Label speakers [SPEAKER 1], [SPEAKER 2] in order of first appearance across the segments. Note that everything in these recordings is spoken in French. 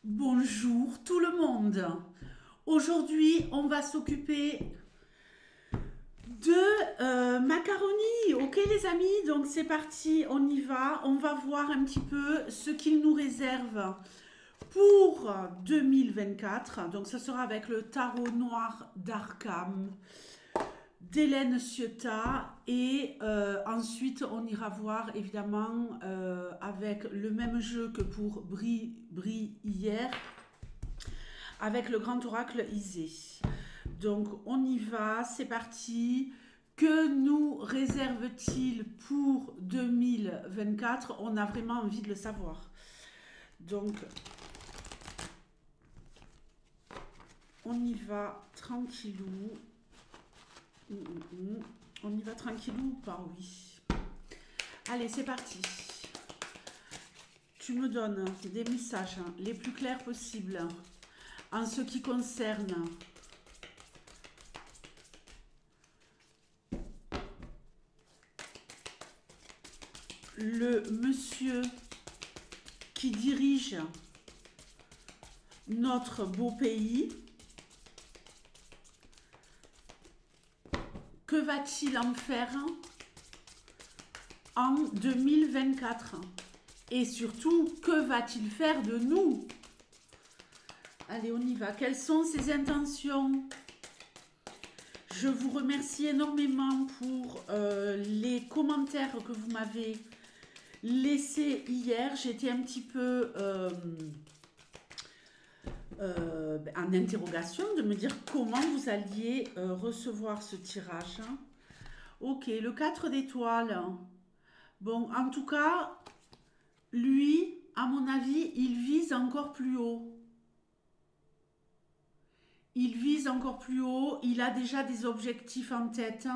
[SPEAKER 1] Bonjour tout le monde. Aujourd'hui, on va s'occuper de macaroni. Ok les amis, donc c'est parti, on y va. On va voir un petit peu ce qu'il nous réserve pour 2024. Donc ce sera avec le tarot noir d'Arkham d'Hélène Ciotat et ensuite on ira voir évidemment avec le même jeu que pour Brie hier avec le grand oracle Isée. Donc on y va, c'est parti. Que nous réserve-t-il pour 2024? On a vraiment envie de le savoir. Donc on y va tranquillou. On y va tranquillou ou pas? Oui. Allez, c'est parti. Tu me donnes des messages les plus clairs possibles en ce qui concerne le monsieur qui dirige notre beau pays. Que va-t-il en faire en 2024? Et surtout, que va-t-il faire de nous? Allez, on y va. Quelles sont ses intentions? Je vous remercie énormément pour les commentaires que vous m'avez laissés hier. J'étais un petit peu en interrogation de me dire comment vous alliez recevoir ce tirage. Ok, le 4 d'étoiles. Bon, en tout cas, lui, à mon avis, il vise encore plus haut. Il vise encore plus haut, il a déjà des objectifs en tête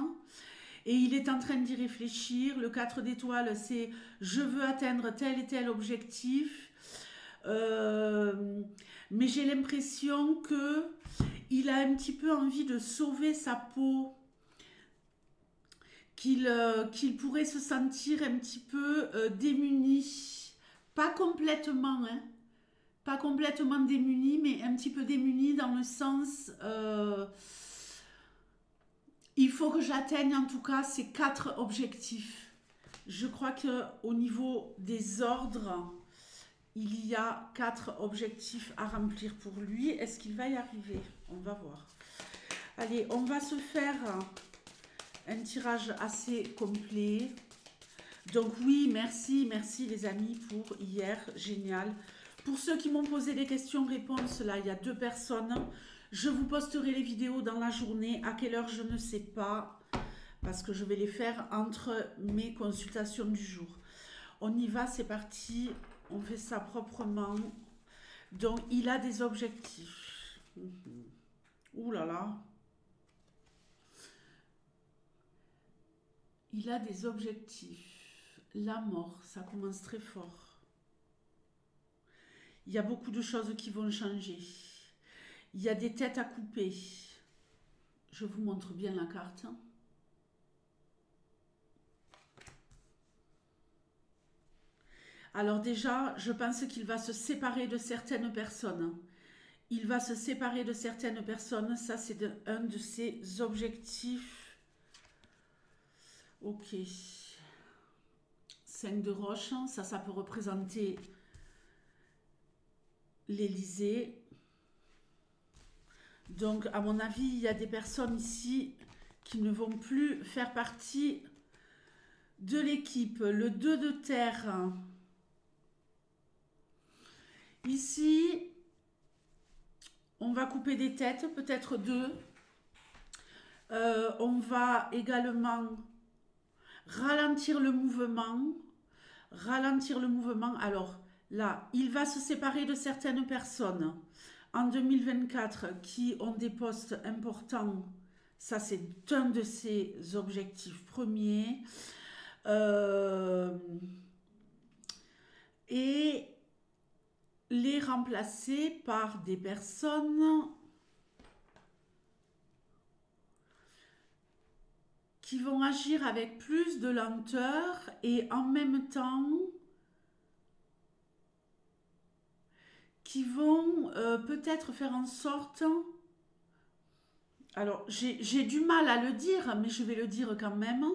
[SPEAKER 1] et il est en train d'y réfléchir. Le 4 d'étoiles, c'est je veux atteindre tel et tel objectif. Mais j'ai l'impression que il a un petit peu envie de sauver sa peau, qu'il pourrait se sentir un petit peu démuni. Pas complètement, hein. Pas complètement démuni, mais un petit peu démuni dans le sens il faut que j'atteigne en tout cas ces 4 objectifs. Je crois qu'au niveau des ordres, il y a 4 objectifs à remplir pour lui. Est-ce qu'il va y arriver? On va voir. Allez, on va se faire un tirage assez complet. Donc oui, merci les amis pour hier, génial. Pour ceux qui m'ont posé des questions-réponses, là, il y a 2 personnes. Je vous posterai les vidéos dans la journée. À quelle heure, je ne sais pas, parce que je vais les faire entre mes consultations du jour. On y va, c'est parti. On fait ça proprement. Donc, il a des objectifs. Ouh là là. Il a des objectifs. La mort, ça commence très fort. Il y a beaucoup de choses qui vont changer. Il y a des têtes à couper. Je vous montre bien la carte. Alors déjà, je pense qu'il va se séparer de certaines personnes. Il va se séparer de certaines personnes. Ça, c'est un de ses objectifs. Ok. 5 de roche. Ça peut représenter l'Élysée. Donc, à mon avis, il y a des personnes ici qui ne vont plus faire partie de l'équipe. Le 2 de terre. Ici, on va couper des têtes, peut-être 2. On va également ralentir le mouvement. Ralentir le mouvement. Alors, là, il va se séparer de certaines personnes en 2024 qui ont des postes importants. Ça, c'est un de ses objectifs premiers. Et les remplacer par des personnes qui vont agir avec plus de lenteur et en même temps qui vont peut-être faire en sorte... Alors, j'ai du mal à le dire, mais je vais le dire quand même,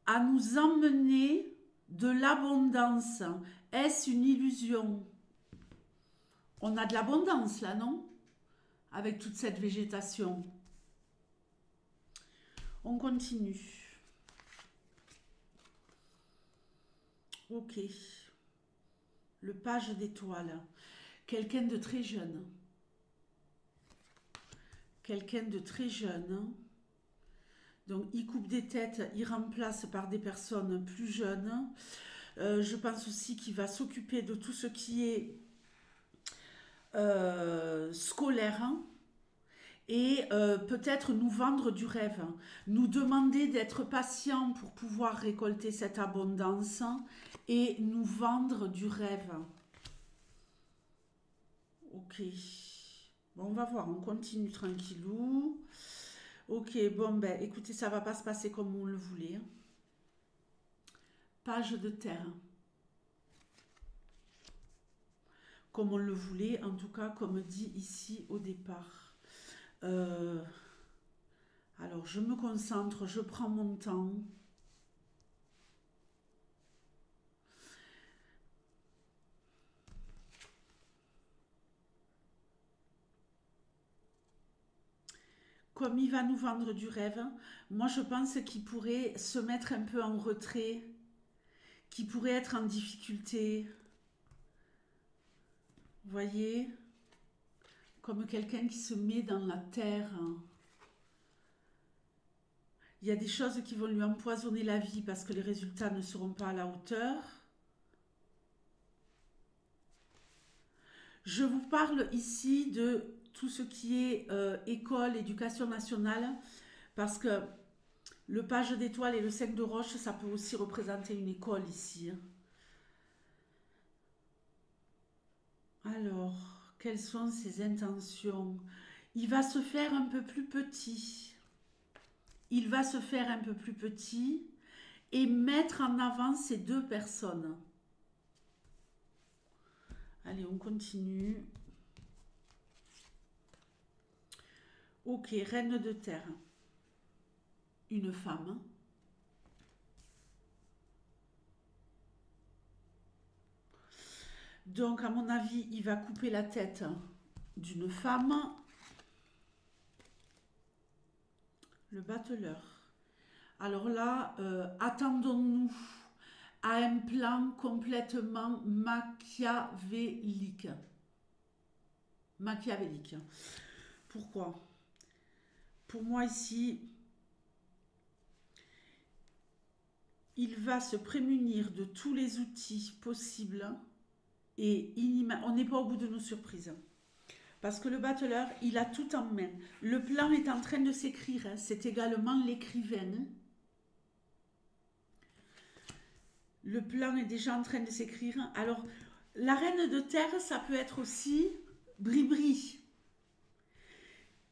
[SPEAKER 1] à nous emmener de l'abondance. Est-ce une illusion? On a de l'abondance là, non? Avec toute cette végétation. On continue. Ok. Le page d'étoiles. Quelqu'un de très jeune. Quelqu'un de très jeune. Donc, il coupe des têtes, il remplace par des personnes plus jeunes. Je pense aussi qu'il va s'occuper de tout ce qui est scolaire et peut-être nous vendre du rêve, nous demander d'être patient pour pouvoir récolter cette abondance et nous vendre du rêve. Ok. Bon, on va voir, on continue tranquillou. Ok, bon, ben écoutez, ça va pas se passer comme on le voulait. Page de terre. Comme on le voulait, en tout cas, comme dit ici au départ. Alors, je me concentre, je prends mon temps. Comme il va nous vendre du rêve, moi je pense qu'il pourrait se mettre un peu en retrait, qu'il pourrait être en difficulté. Vous voyez? Comme quelqu'un qui se met dans la terre. Il y a des choses qui vont lui empoisonner la vie parce que les résultats ne seront pas à la hauteur. Je vous parle ici de tout ce qui est école, éducation nationale, parce que le page d'étoiles et le 5 de roche, ça peut aussi représenter une école ici. Alors, quelles sont ses intentions? Il va se faire un peu plus petit. Il va se faire un peu plus petit et mettre en avant ces deux personnes. Allez, on continue. Ok, reine de terre. Une femme. Donc, à mon avis, il va couper la tête d'une femme. Le battleur. Alors là, attendons-nous à un plan complètement machiavélique. Machiavélique. Pourquoi? Pour moi ici, il va se prémunir de tous les outils possibles et on n'est pas au bout de nos surprises. Parce que le battleur, il a tout en main. Le plan est en train de s'écrire. C'est également l'écrivain. Le plan est déjà en train de s'écrire. Alors, la reine de terre, ça peut être aussi Bribri,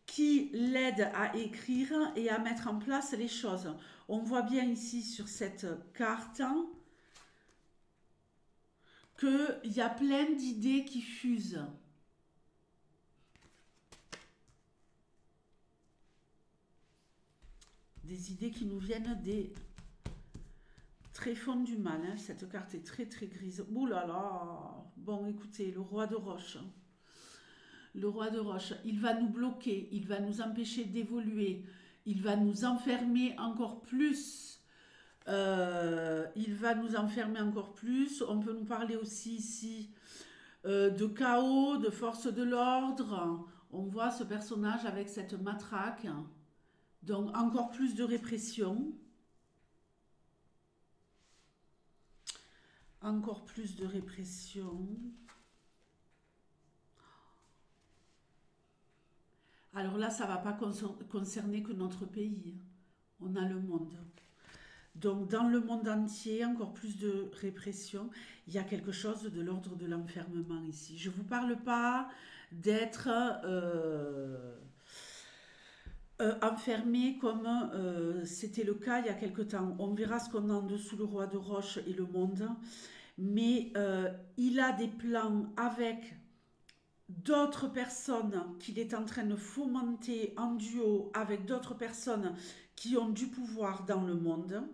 [SPEAKER 1] qui l'aide à écrire et à mettre en place les choses. On voit bien ici sur cette carte qu'il y a plein d'idées qui fusent. Des idées qui nous viennent des tréfonds du mal. Hein. Cette carte est très très grise. Ouh là là. Bon, écoutez, le roi de roche. Le roi de roche, il va nous bloquer, il va nous empêcher d'évoluer, il va nous enfermer encore plus. Il va nous enfermer encore plus. On peut nous parler aussi ici de chaos, de force de l'ordre. On voit ce personnage avec cette matraque. Donc encore plus de répression. Encore plus de répression. Alors là, ça ne va pas concerner que notre pays. On a le monde. Donc dans le monde entier, encore plus de répression. Il y a quelque chose de l'ordre de l'enfermement ici. Je ne vous parle pas d'être enfermé comme c'était le cas il y a quelque temps. On verra ce qu'on a en dessous, le roi de roche et le monde. mais il a des plans avec d'autres personnes qu'il est en train de fomenter en duo avec d'autres personnes qui ont du pouvoir dans le monde.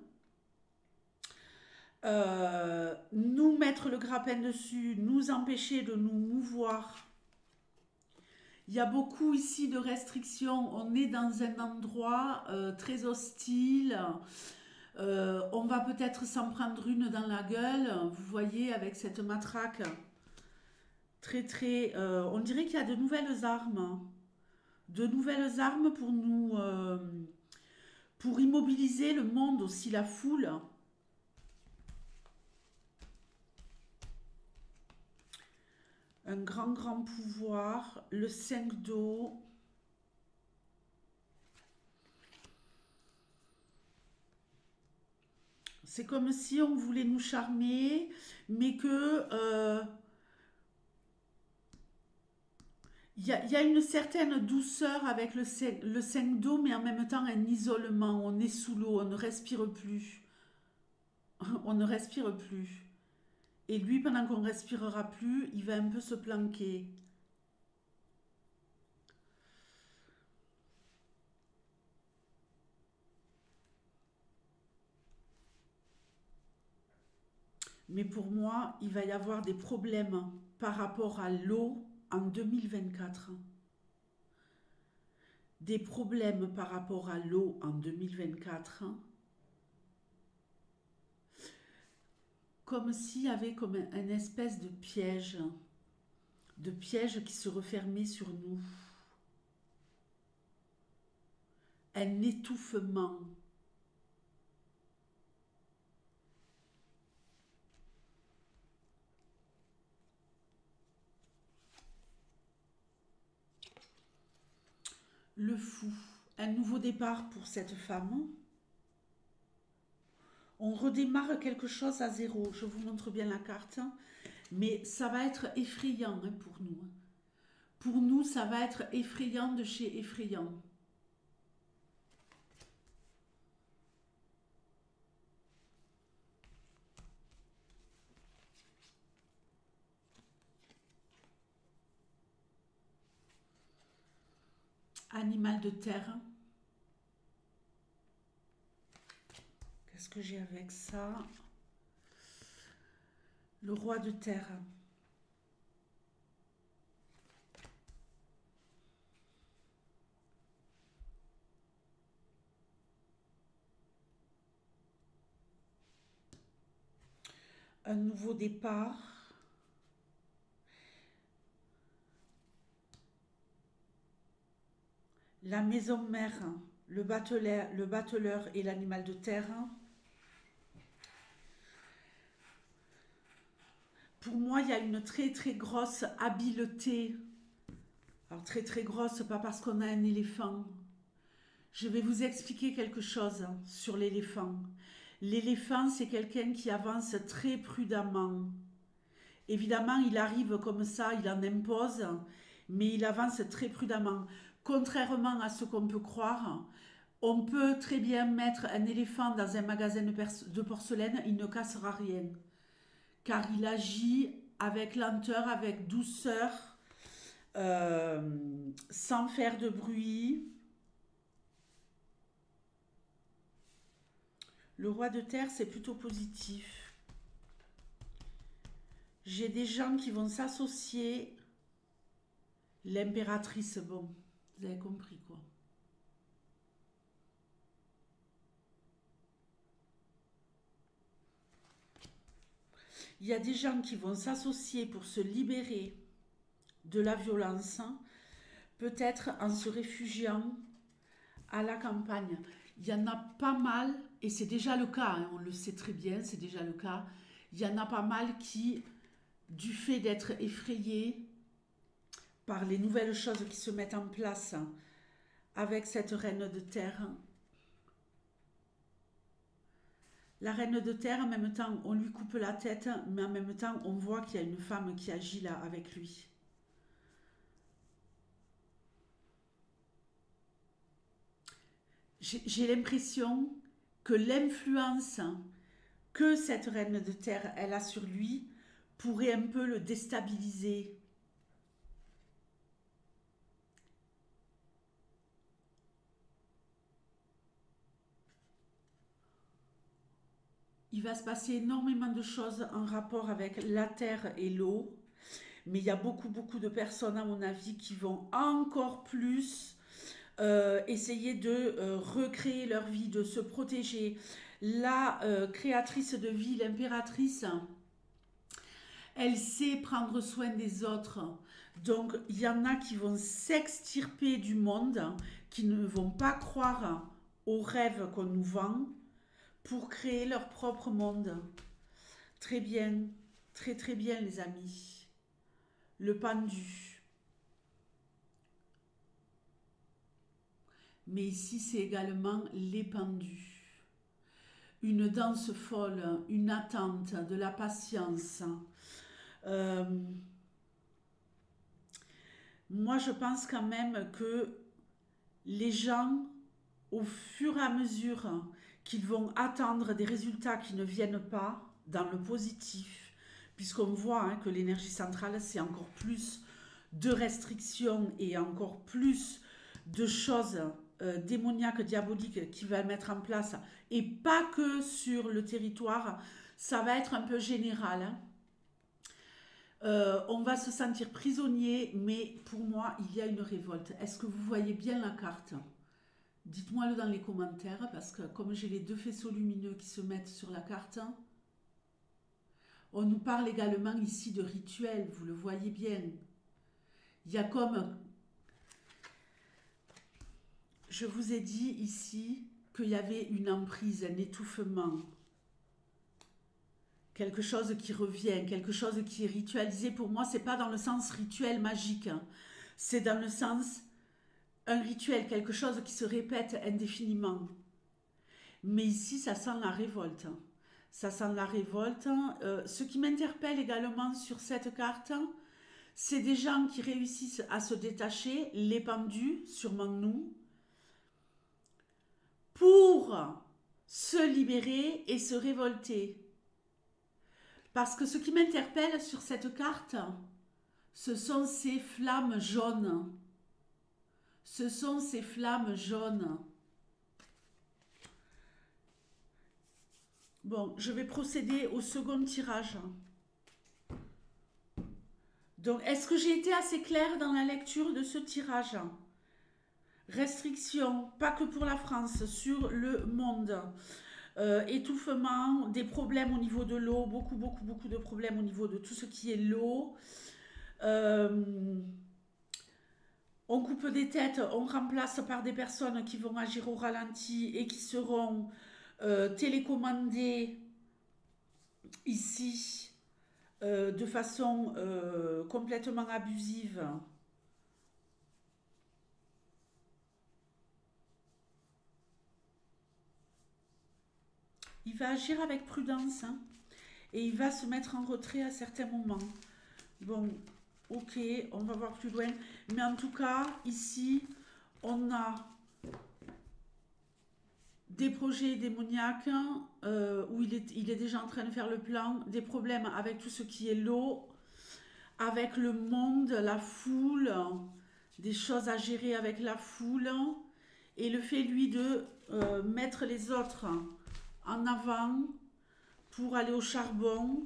[SPEAKER 1] Nous mettre le grappin dessus, nous empêcher de nous mouvoir. Il y a beaucoup ici de restrictions. On est dans un endroit très hostile. On va peut-être s'en prendre une dans la gueule. Vous voyez, avec cette matraque. On dirait qu'il y a de nouvelles armes. De nouvelles armes pour nous... pour immobiliser le monde aussi, la foule. Un grand pouvoir. Le 5 d'eau. C'est comme si on voulait nous charmer, mais que... il y a une certaine douceur avec le 5 d'eau, mais en même temps un isolement. On est sous l'eau, on ne respire plus. On ne respire plus. Et lui, pendant qu'on ne respirera plus, il va un peu se planquer. Mais pour moi, il va y avoir des problèmes par rapport à l'eau en 2024. Des problèmes par rapport à l'eau en 2024. Comme s'il y avait comme un espèce de piège qui se refermait sur nous. Un étouffement. Le fou. Un nouveau départ pour cette femme. On redémarre quelque chose à zéro. Je vous montre bien la carte. Mais ça va être effrayant pour nous. Pour nous, ça va être effrayant de chez effrayant. Animal de terre. Qu'est-ce que j'ai avec ça? Le roi de terre. Un nouveau départ. La maison mère, le battleur et l'animal de terre. Pour moi, il y a une très grosse habileté. Alors très grosse, pas parce qu'on a un éléphant. Je vais vous expliquer quelque chose sur l'éléphant. L'éléphant, c'est quelqu'un qui avance très prudemment. Évidemment, il arrive comme ça, il en impose, mais il avance très prudemment. Contrairement à ce qu'on peut croire, on peut très bien mettre un éléphant dans un magasin de porcelaine, il ne cassera rien. Car il agit avec lenteur, avec douceur, sans faire de bruit. Le roi de terre, c'est plutôt positif. J'ai des gens qui vont s'associer. L'impératrice, bon, vous avez compris quoi. Il y a des gens qui vont s'associer pour se libérer de la violence, peut-être en se réfugiant à la campagne. Il y en a pas mal, et c'est déjà le cas, hein, on le sait très bien, c'est déjà le cas. Il y en a pas mal qui, du fait d'être effrayés par les nouvelles choses qui se mettent en place avec cette reine de terre, la reine de terre, en même temps, on lui coupe la tête, mais en même temps, on voit qu'il y a une femme qui agit là avec lui. J'ai l'impression que l'influence que cette reine de terre, elle a sur lui, pourrait un peu le déstabiliser. Il va se passer énormément de choses en rapport avec la terre et l'eau. Mais il y a beaucoup de personnes, à mon avis, qui vont encore plus essayer de recréer leur vie, de se protéger. La créatrice de vie, l'impératrice, elle sait prendre soin des autres. Donc, il y en a qui vont s'extirper du monde, qui ne vont pas croire aux rêves qu'on nous vend pour créer leur propre monde. Très bien, très bien les amis. Le pendu. Mais ici, c'est également les pendus. Une danse folle, une attente, de la patience. Moi, je pense quand même que les gens, au fur et à mesure qu'ils vont attendre des résultats qui ne viennent pas, dans le positif, puisqu'on voit hein, que l'énergie centrale, c'est encore plus de restrictions et encore plus de choses démoniaques, diaboliques qui va mettre en place, et pas que sur le territoire, ça va être un peu général. Hein. On va se sentir prisonnier, mais pour moi, il y a une révolte. Est-ce que vous voyez bien la carte? Dites-moi-le dans les commentaires, parce que comme j'ai les deux faisceaux lumineux qui se mettent sur la carte, on nous parle également ici de rituel, vous le voyez bien. Il y a comme... Je vous ai dit ici qu'il y avait une emprise, un étouffement. Quelque chose qui revient, quelque chose qui est ritualisé. Pour moi, ce n'est pas dans le sens rituel magique. Hein. C'est dans le sens un rituel, quelque chose qui se répète indéfiniment. Mais ici, ça sent la révolte. Ça sent la révolte. Ce qui m'interpelle également sur cette carte, c'est des gens qui réussissent à se détacher, les pendus, sûrement nous, pour se libérer et se révolter. Parce que ce qui m'interpelle sur cette carte, ce sont ces flammes jaunes. Ce sont ces flammes jaunes. Bon, je vais procéder au second tirage. Donc, est-ce que j'ai été assez claire dans la lecture de ce tirage? Restrictions, pas que pour la France, sur le monde. Étouffement, des problèmes au niveau de l'eau, beaucoup de problèmes au niveau de tout ce qui est l'eau. On coupe des têtes, on remplace par des personnes qui vont agir au ralenti et qui seront télécommandées ici de façon complètement abusive. Il va agir avec prudence hein, et il va se mettre en retrait à certains moments. Bon, ok, on va voir plus loin. Mais en tout cas, ici, on a des projets démoniaques où il est déjà en train de faire le plan, des problèmes avec tout ce qui est l'eau, avec le monde, la foule, des choses à gérer avec la foule, et le fait, lui, de mettre les autres en avant pour aller au charbon,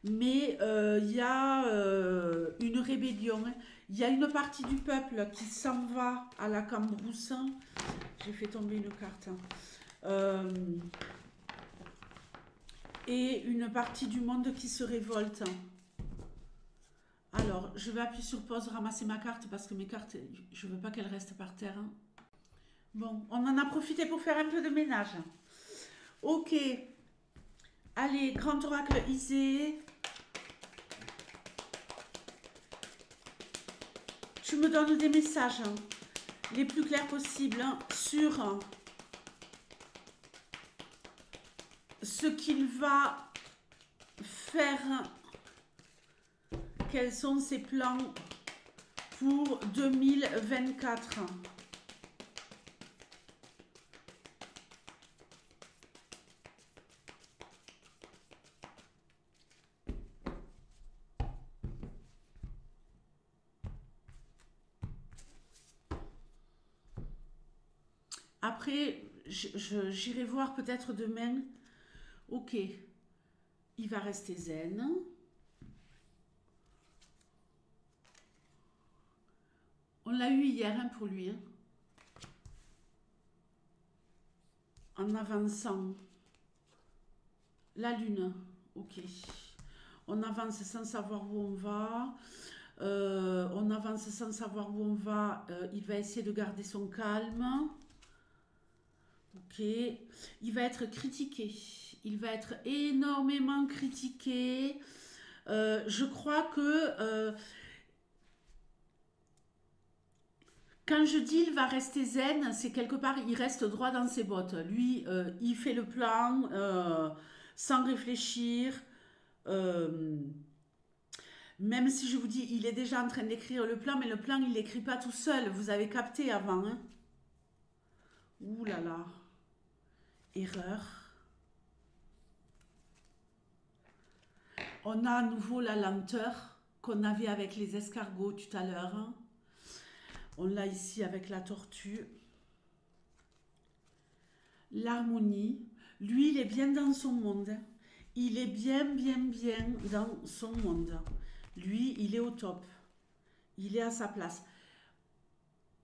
[SPEAKER 1] mais il y a une rébellion. Il y a une partie du peuple qui s'en va à la cambrousse. J'ai fait tomber une carte. Et une partie du monde qui se révolte. Alors, je vais appuyer sur pause, ramasser ma carte parce que mes cartes, je ne veux pas qu'elles restent par terre. Bon, on en a profité pour faire un peu de ménage. Ok. Allez, grand oracle Isée. Tu me donnes des messages les plus clairs possibles sur ce qu'il va faire. Quels sont ses plans pour 2024 ? Après, j'irai voir peut-être demain. Ok, il va rester zen. On l'a eu hier hein, pour lui. Hein. En avançant. La lune. Ok. On avance sans savoir où on va. On avance sans savoir où on va. Il va essayer de garder son calme. Ok. Il va être critiqué. Il va être énormément critiqué. Je crois que quand je dis il va rester zen, c'est quelque part il reste droit dans ses bottes. Lui, il fait le plan sans réfléchir. Même si je vous dis, il est déjà en train d'écrire le plan, mais le plan, il l'écrit pas tout seul. Vous avez capté avant. Hein? Ouh là là. Erreur. On a à nouveau la lenteur qu'on avait avec les escargots tout à l'heure. Hein. On l'a ici avec la tortue. L'harmonie. Lui, il est bien dans son monde. Il est bien dans son monde. Lui, il est au top. Il est à sa place.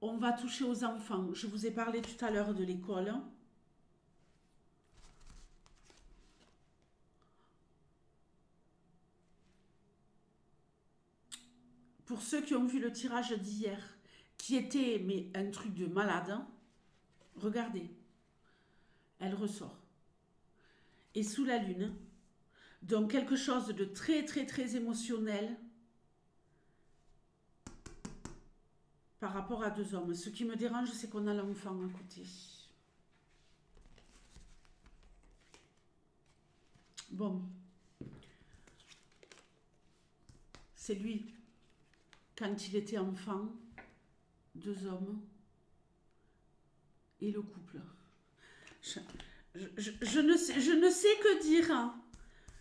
[SPEAKER 1] On va toucher aux enfants. Je vous ai parlé tout à l'heure de l'école. Pour ceux qui ont vu le tirage d'hier, qui était mais un truc de malade, hein, regardez, elle ressort. Et sous la lune, donc quelque chose de très émotionnel par rapport à deux hommes. Ce qui me dérange, c'est qu'on a l'enfant à côté. Bon, c'est lui, quand il était enfant, deux hommes et le couple. Je ne sais que dire. Hein.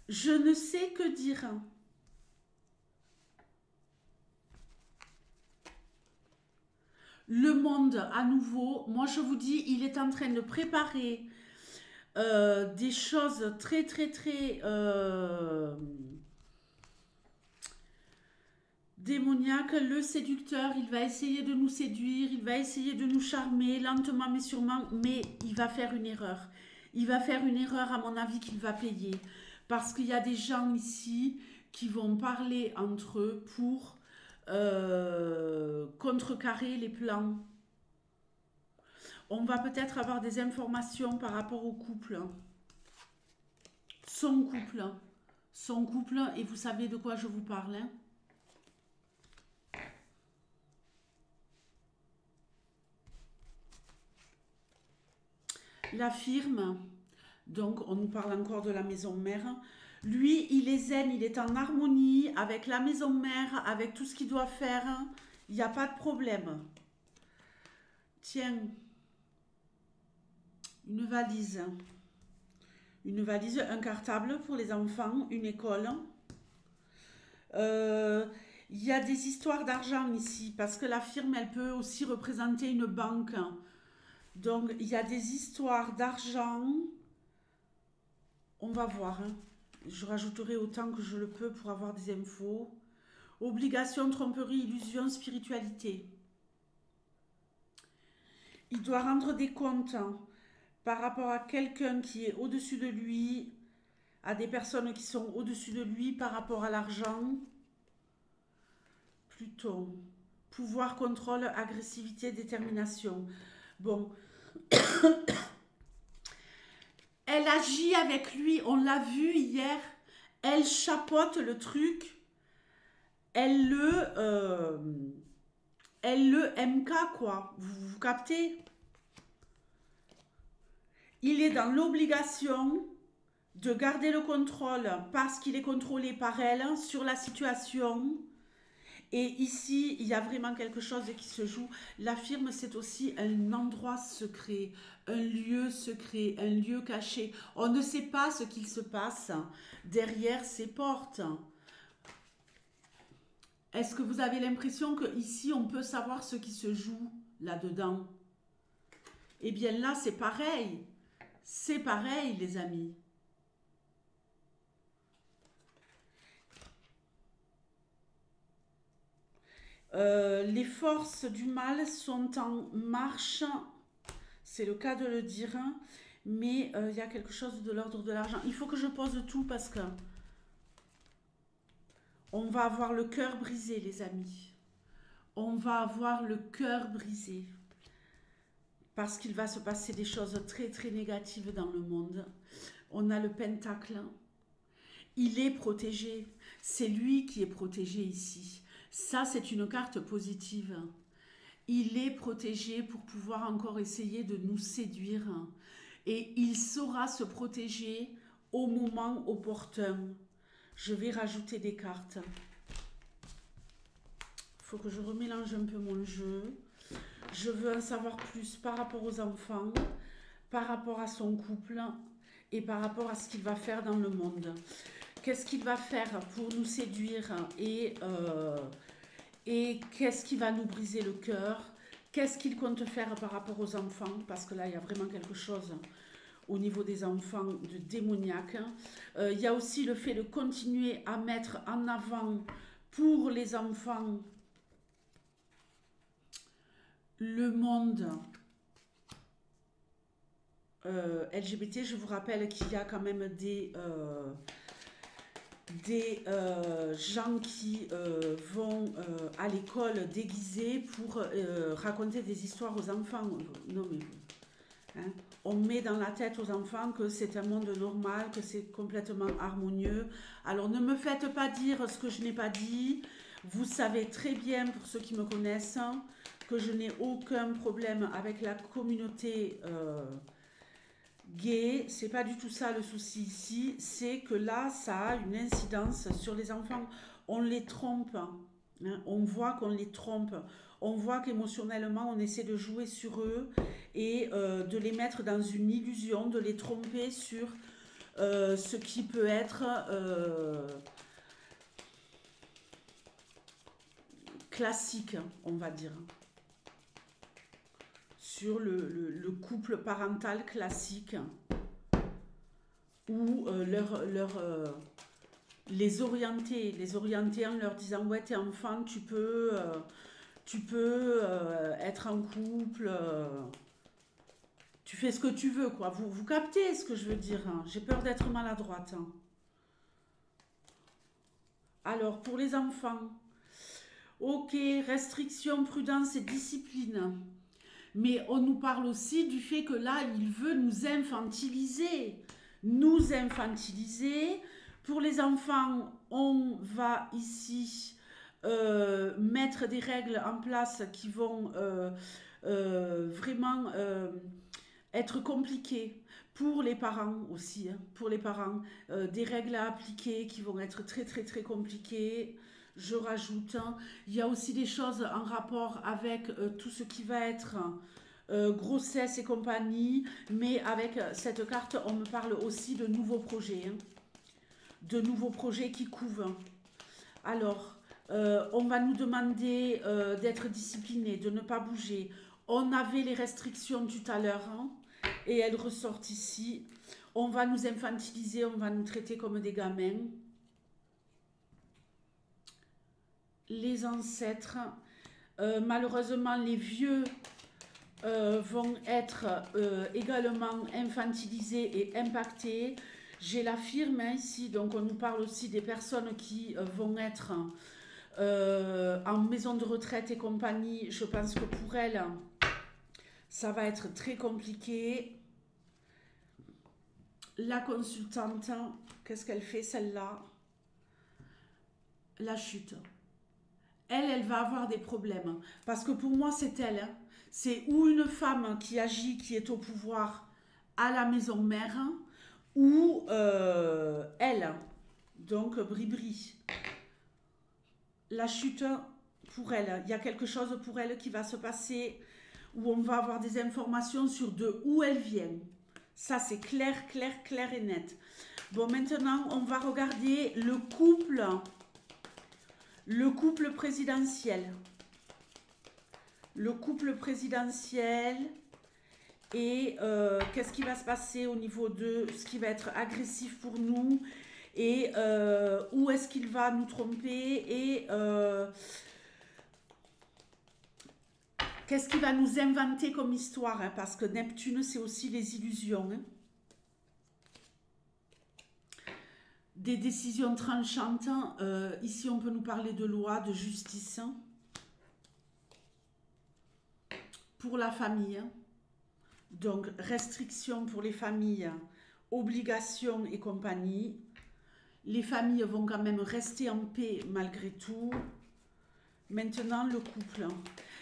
[SPEAKER 1] Je ne sais que dire. Le monde, à nouveau, moi je vous dis, il est en train de préparer des choses très démoniaques. Le séducteur, il va essayer de nous séduire, il va essayer de nous charmer, lentement mais sûrement, mais il va faire une erreur. Il va faire une erreur, à mon avis, qu'il va payer. Parce qu'il y a des gens ici qui vont parler entre eux pour contrecarrer les plans. On va peut-être avoir des informations par rapport au couple. Son couple. Son couple, et vous savez de quoi je vous parle. Hein? La firme, donc on nous parle encore de la maison mère. Lui, il est zen, il est en harmonie avec la maison mère, avec tout ce qu'il doit faire. Il n'y a pas de problème. Tiens, une valise. Une valise, un cartable pour les enfants, une école. Il y a des histoires d'argent ici, parce que la firme, elle peut aussi représenter une banque. Donc, il y a des histoires d'argent. On va voir. Hein. Je rajouterai autant que je le peux pour avoir des infos. Obligation, tromperie, illusion, spiritualité. Il doit rendre des comptes par rapport à quelqu'un qui est au-dessus de lui, à des personnes qui sont au-dessus de lui par rapport à l'argent. Pluton. Pouvoir, contrôle, agressivité, détermination. Bon. Elle agit avec lui, on l'a vu hier. Elle chapeaute le truc. Elle le MK, quoi. Vous captez? Il est dans l'obligation de garder le contrôle parce qu'il est contrôlé par elle sur la situation. Et ici, il y a vraiment quelque chose qui se joue. La firme, c'est aussi un endroit secret, un lieu secret, un lieu caché. On ne sait pas ce qu'il se passe derrière ces portes. Est-ce que vous avez l'impression qu'ici, on peut savoir ce qui se joue là-dedans? Eh bien là, c'est pareil. C'est pareil, les amis. Les forces du mal sont en marche, c'est le cas de le dire, hein, mais il y a quelque chose de l'ordre de l'argent. Il faut que je pose tout parce que on va avoir le cœur brisé, les amis. On va avoir le cœur brisé parce qu'il va se passer des choses très très négatives dans le monde. On a le pentacle. Il est protégé. C'est lui qui est protégé ici. Ça, c'est une carte positive. Il est protégé pour pouvoir encore essayer de nous séduire. Et il saura se protéger au moment opportun. Je vais rajouter des cartes. Il faut que je remélange un peu mon jeu. Je veux en savoir plus par rapport aux enfants, par rapport à son couple et par rapport à ce qu'il va faire dans le monde. Qu'est-ce qu'il va faire pour nous séduire et qu'est-ce qui va nous briser le cœur? Qu'est-ce qu'il compte faire par rapport aux enfants? Parce que là, il y a vraiment quelque chose au niveau des enfants de démoniaque. Il y a aussi le fait de continuer à mettre en avant pour les enfants le monde LGBT. Je vous rappelle qu'il y a quand même des gens qui vont à l'école déguisés pour raconter des histoires aux enfants. Non mais hein, on met dans la tête aux enfants que c'est un monde normal, que c'est complètement harmonieux. Alors ne me faites pas dire ce que je n'ai pas dit. Vous savez très bien, pour ceux qui me connaissent, que je n'ai aucun problème avec la communauté gay. C'est pas du tout ça le souci ici. C'est que là, ça a une incidence sur les enfants. On les trompe. Hein. On voit qu'on les trompe. On voit qu'émotionnellement, on essaie de jouer sur eux et de les mettre dans une illusion, de les tromper sur ce qui peut être classique, on va dire. Sur le couple parental classique ou les orienter en leur disant ouais t'es enfant, tu peux être en couple, tu fais ce que tu veux quoi. Vous captez ce que je veux dire, hein. J'ai peur d'être maladroite. Hein. Alors pour les enfants, ok, restriction, prudence et discipline. Mais on nous parle aussi du fait que là, il veut nous infantiliser. Nous infantiliser. Pour les enfants, on va ici mettre des règles en place qui vont vraiment être compliquées. Pour les parents aussi, hein, pour les parents, des règles à appliquer qui vont être très très très compliquées. Je rajoute, hein, il y a aussi des choses en rapport avec tout ce qui va être grossesse et compagnie, mais avec cette carte, on me parle aussi de nouveaux projets, hein, de nouveaux projets qui couvent. Alors, on va nous demander d'être discipliné, de ne pas bouger. On avait les restrictions tout à l'heure, hein, et elles ressortent ici. On va nous infantiliser, on va nous traiter comme des gamins. Les ancêtres, malheureusement les vieux vont être également infantilisés et impactés. J'ai la firme hein, ici, donc on nous parle aussi des personnes qui vont être en maison de retraite et compagnie. Je pense que pour elles, ça va être très compliqué. La consultante, qu'est-ce qu'elle fait celle-là? La chute. Elle va avoir des problèmes. Parce que pour moi, c'est elle. Hein. C'est ou une femme qui agit, qui est au pouvoir à la maison mère, ou elle. Donc, Bribri. La chute, pour elle, il y a quelque chose pour elle qui va se passer, où on va avoir des informations sur de où elle vient. Ça, c'est clair, clair, clair et net. Bon, maintenant, on va regarder le couple... Le couple présidentiel. Le couple présidentiel et qu'est-ce qui va se passer au niveau de ce qui va être agressif pour nous et où est-ce qu'il va nous tromper et qu'est-ce qu'il va nous inventer comme histoire, hein, parce que Neptune, c'est aussi les illusions. Hein. Des décisions tranchantes. Ici, on peut nous parler de loi, de justice. Hein, pour la famille. Hein. Donc, restrictions pour les familles, obligations et compagnie. Les familles vont quand même rester en paix malgré tout. Maintenant, le couple.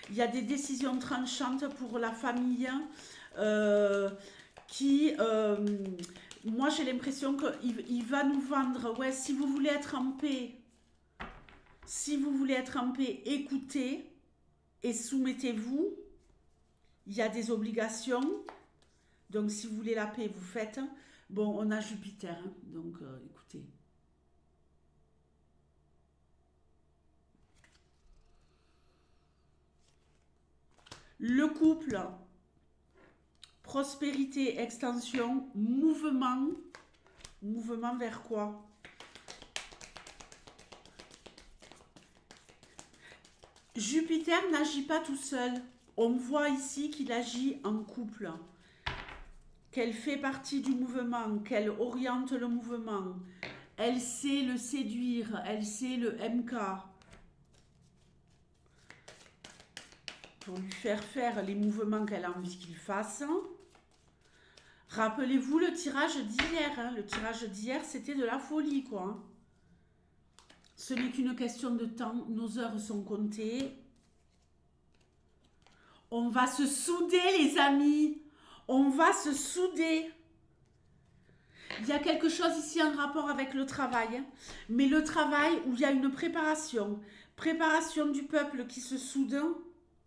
[SPEAKER 1] Il y a des décisions tranchantes pour la famille qui, moi j'ai l'impression qu'il va nous vendre, ouais, si vous voulez être en paix, écoutez et soumettez-vous. Il y a des obligations, donc si vous voulez la paix, vous faites. Bon, on a Jupiter, hein, donc écoutez. Le couple, prospérité, extension, mouvement. Mouvement vers quoi? Jupiter n'agit pas tout seul. On voit ici qu'il agit en couple. Qu'elle fait partie du mouvement, qu'elle oriente le mouvement. Elle sait le séduire, elle sait le MK. Pour lui faire les mouvements qu'elle a envie qu'il fasse. Rappelez-vous le tirage d'hier. Hein. Le tirage d'hier, c'était de la folie, quoi. Ce n'est qu'une question de temps. Nos heures sont comptées. On va se souder, les amis. On va se souder. Il y a quelque chose ici en rapport avec le travail. Hein. Mais le travail où il y a une préparation. Préparation du peuple qui se soude.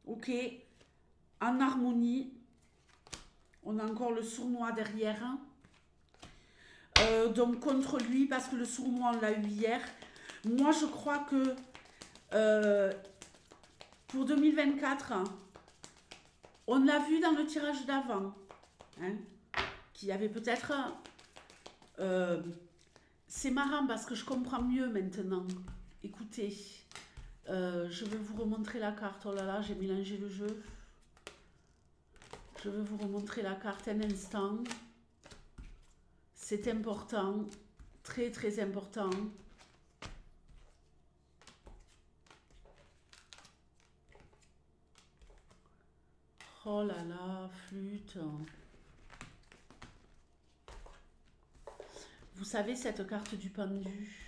[SPEAKER 1] Ok, en harmonie. On a encore le sournois derrière. Donc contre lui, parce que le sournois, on l'a eu hier. Moi, je crois que pour 2024, on l'a vu dans le tirage d'avant, hein, qu'il y avait peut-être... c'est marrant parce que je comprends mieux maintenant. Écoutez... je vais vous remontrer la carte. Oh là là, j'ai mélangé le jeu. Je vais vous remontrer la carte un instant. C'est important. Très, très important. Oh là là, flûte. Vous savez, cette carte du pendu.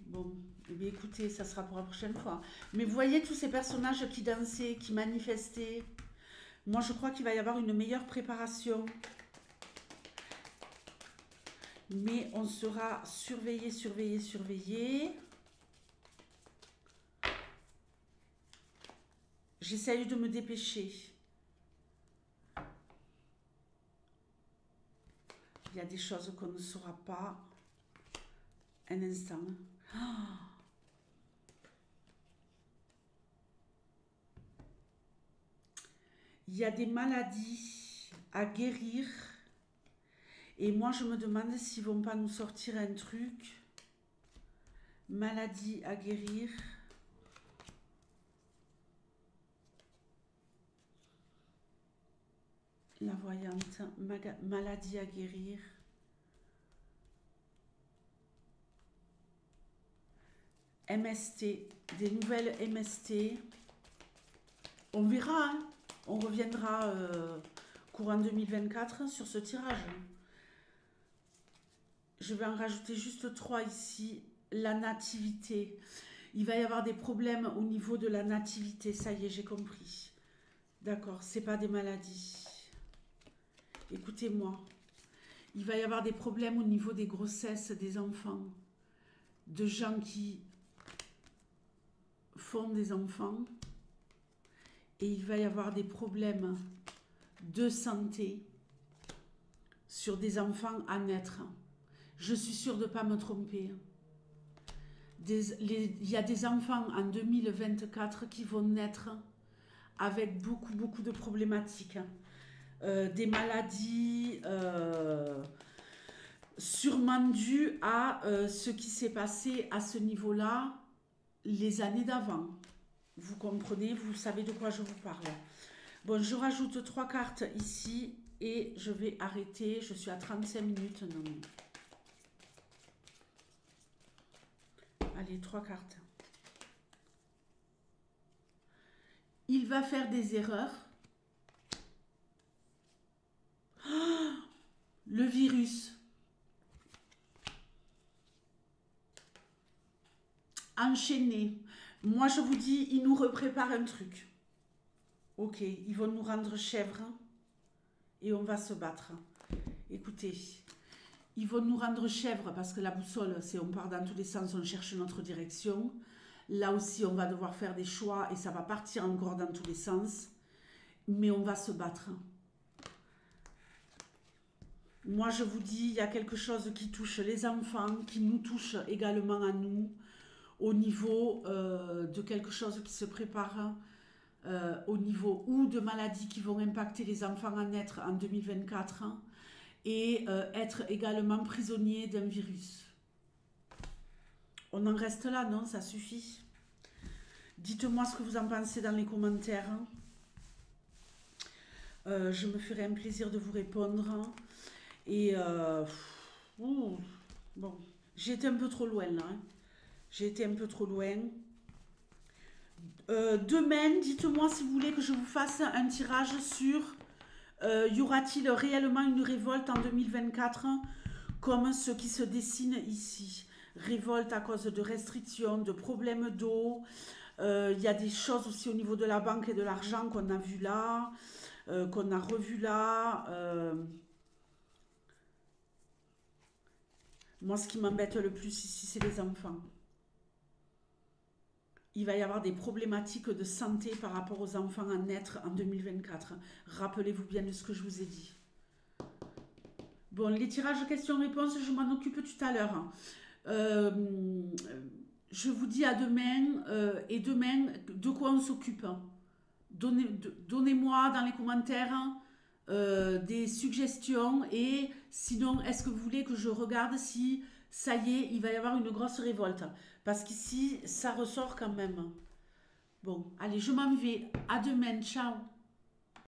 [SPEAKER 1] Bon, eh bien, écoutez, ça sera pour la prochaine fois. Mais vous voyez tous ces personnages qui dansaient, qui manifestaient. Moi, je crois qu'il va y avoir une meilleure préparation. Mais on sera surveillé, surveillé, surveillé. J'essaye de me dépêcher. Il y a des choses qu'on ne saura pas. Un instant. Oh. Il y a des maladies à guérir. Et moi, je me demande s'ils ne vont pas nous sortir un truc. Maladie à guérir. La voyante. Maladie à guérir. MST, des nouvelles MST. On verra, hein. On reviendra courant 2024 sur ce tirage. Je vais en rajouter juste 3 ici. La nativité. Il va y avoir des problèmes au niveau de la nativité. Ça y est, j'ai compris. D'accord, c'est pas des maladies. Écoutez-moi. Il va y avoir des problèmes au niveau des grossesses des enfants. De gens qui font des enfants. Et il va y avoir des problèmes de santé sur des enfants à naître. Je suis sûre de ne pas me tromper. Il y a des enfants en 2024 qui vont naître avec beaucoup de problématiques, hein. Des maladies sûrement dues à ce qui s'est passé à ce niveau-là les années d'avant. Vous comprenez, vous savez de quoi je vous parle. Bon, je rajoute 3 cartes ici et je vais arrêter. Je suis à 35 minutes. Non, non. Allez, 3 cartes. Il va faire des erreurs. Oh, le virus. Enchaîné. Moi, je vous dis, il nous reprépare un truc. Ok, ils vont nous rendre chèvres et on va se battre. Écoutez, ils vont nous rendre chèvres parce que la boussole, c'est on part dans tous les sens, on cherche notre direction. Là aussi, on va devoir faire des choix et ça va partir encore dans tous les sens. Mais on va se battre. Moi, je vous dis, il y a quelque chose qui touche les enfants, qui nous touche également à nous, au niveau de quelque chose qui se prépare, au niveau ou de maladies qui vont impacter les enfants à naître en 2024, hein, et être également prisonnier d'un virus. On en reste là, non? Ça suffit. Dites-moi ce que vous en pensez dans les commentaires. Je me ferai un plaisir de vous répondre. Et bon, j'ai été un peu trop loin là, hein. J'ai été un peu trop loin. Demain, dites-moi si vous voulez que je vous fasse un tirage sur y aura-t-il réellement une révolte en 2024 comme ce qui se dessine ici. Révolte à cause de restrictions, de problèmes d'eau. Il y a des choses aussi au niveau de la banque et de l'argent qu'on a vu là, qu'on a revu là. Moi, ce qui m'embête le plus ici, c'est les enfants. Il va y avoir des problématiques de santé par rapport aux enfants à naître en 2024. Rappelez-vous bien de ce que je vous ai dit. Bon, les tirages questions-réponses, je m'en occupe tout à l'heure. Je vous dis à demain. Et demain, de quoi on s'occupe? Donnez-moi dans les commentaires des suggestions. Et sinon, est-ce que vous voulez que je regarde si ça y est, il va y avoir une grosse révolte? Parce qu'ici, ça ressort quand même. Bon, allez, je m'en vais. À demain. Ciao.